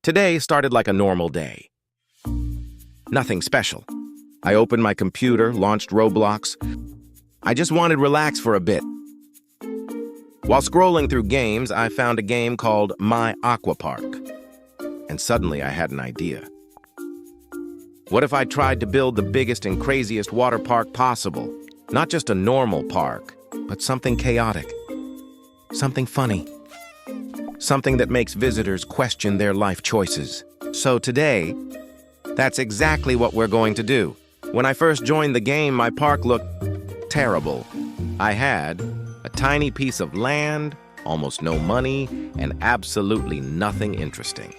Today started like a normal day. Nothing special. I opened my computer, launched Roblox. I just wanted to relax for a bit. While scrolling through games, I found a game called My Aqua Park. And suddenly I had an idea. What if I tried to build the biggest and craziest water park possible? Not just a normal park, but something chaotic. Something funny. Something that makes visitors question their life choices. So today, that's exactly what we're going to do. When I first joined the game, my park looked terrible. I had a tiny piece of land, almost no money, and absolutely nothing interesting.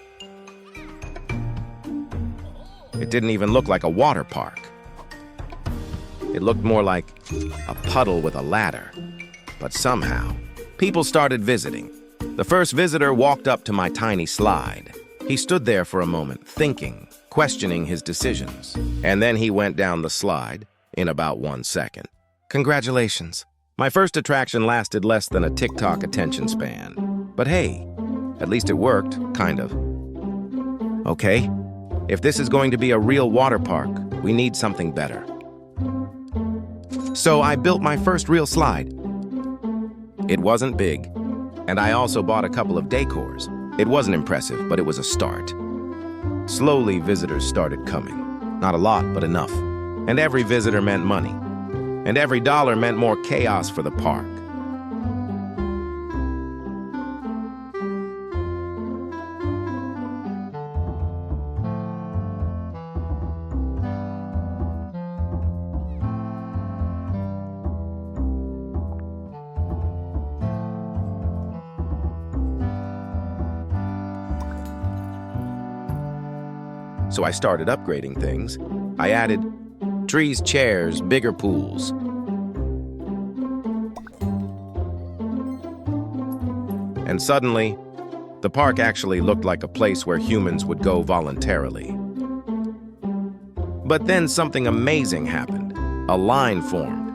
It didn't even look like a water park. It looked more like a puddle with a ladder. But somehow, people started visiting. The first visitor walked up to my tiny slide. He stood there for a moment, thinking, questioning his decisions. And then he went down the slide in about 1 second. Congratulations. My first attraction lasted less than a TikTok attention span. But hey, at least it worked, kind of. Okay, if this is going to be a real water park, we need something better. So I built my first real slide. It wasn't big, and I also bought a couple of decors. It wasn't impressive, but it was a start. Slowly, visitors started coming. Not a lot, but enough. And every visitor meant money. And every dollar meant more chaos for the park. So I started upgrading things. I added trees, chairs, bigger pools. And suddenly, the park actually looked like a place where humans would go voluntarily. But then something amazing happened. A line formed.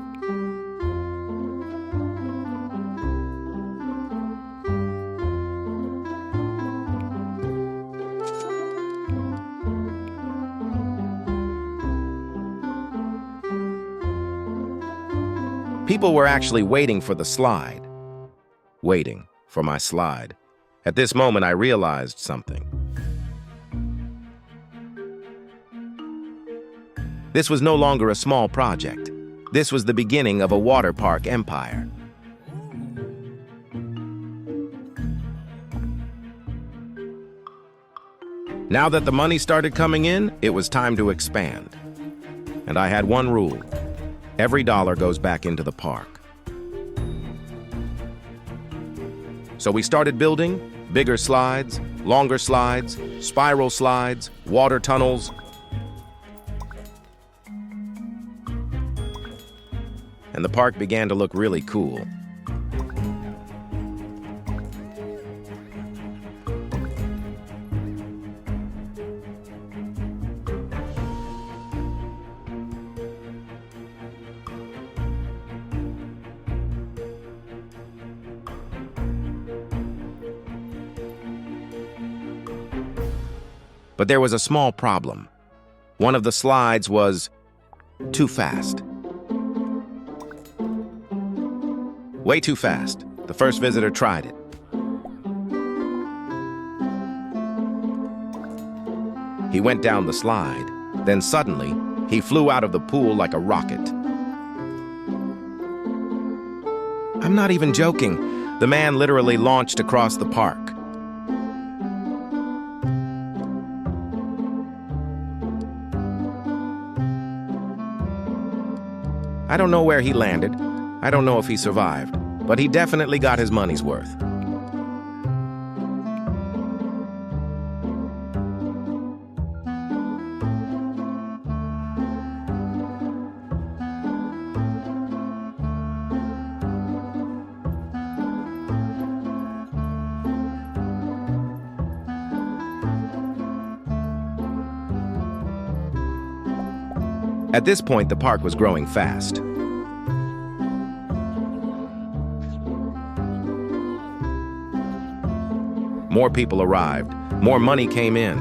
People were actually waiting for the slide. Waiting for my slide. At this moment, I realized something. This was no longer a small project. This was the beginning of a water park empire. Now that the money started coming in, it was time to expand. And I had one rule. Every dollar goes back into the park. So we started building bigger slides, longer slides, spiral slides, water tunnels. And the park began to look really cool. But there was a small problem. One of the slides was too fast. Way too fast. The first visitor tried it. He went down the slide. Then suddenly, he flew out of the pool like a rocket. I'm not even joking. The man literally launched across the park. I don't know where he landed. I don't know if he survived, but he definitely got his money's worth. At this point, the park was growing fast. More people arrived. More money came in.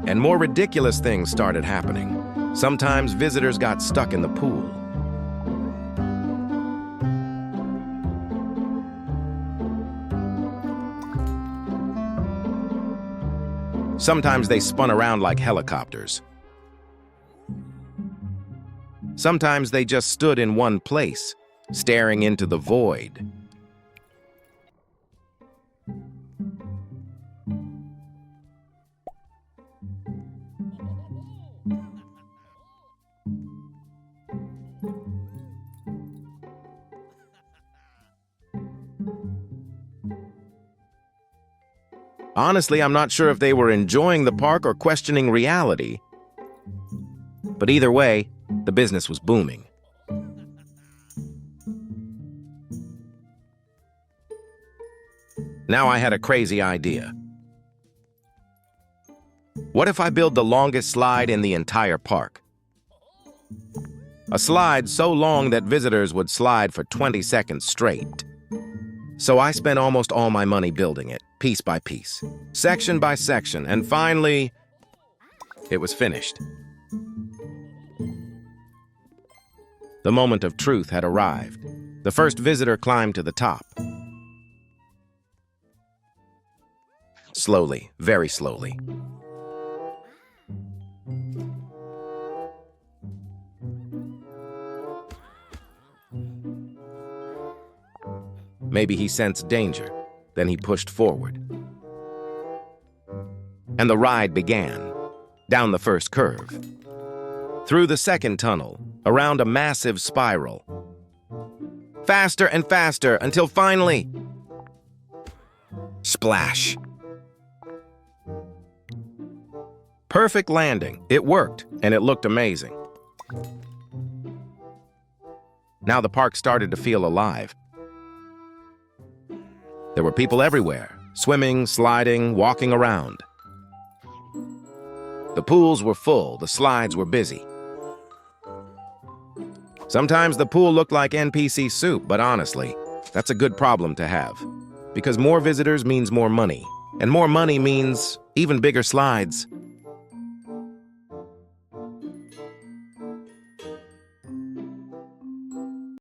And more ridiculous things started happening. Sometimes visitors got stuck in the pool. Sometimes they spun around like helicopters. Sometimes they just stood in one place, staring into the void. Honestly, I'm not sure if they were enjoying the park or questioning reality. But either way, the business was booming. Now I had a crazy idea. What if I build the longest slide in the entire park? A slide so long that visitors would slide for 20 seconds straight. So I spent almost all my money building it, piece by piece, section by section, and finally, it was finished. The moment of truth had arrived. The first visitor climbed to the top. Slowly, very slowly. Maybe he sensed danger. Then he pushed forward. And the ride began. Down the first curve. Through the second tunnel. Around a massive spiral. Faster and faster until finally... Splash! Perfect landing. It worked, and it looked amazing. Now the park started to feel alive. There were people everywhere, swimming, sliding, walking around. The pools were full, the slides were busy. Sometimes the pool looked like NPC soup, but honestly, that's a good problem to have. Because more visitors means more money, and more money means even bigger slides.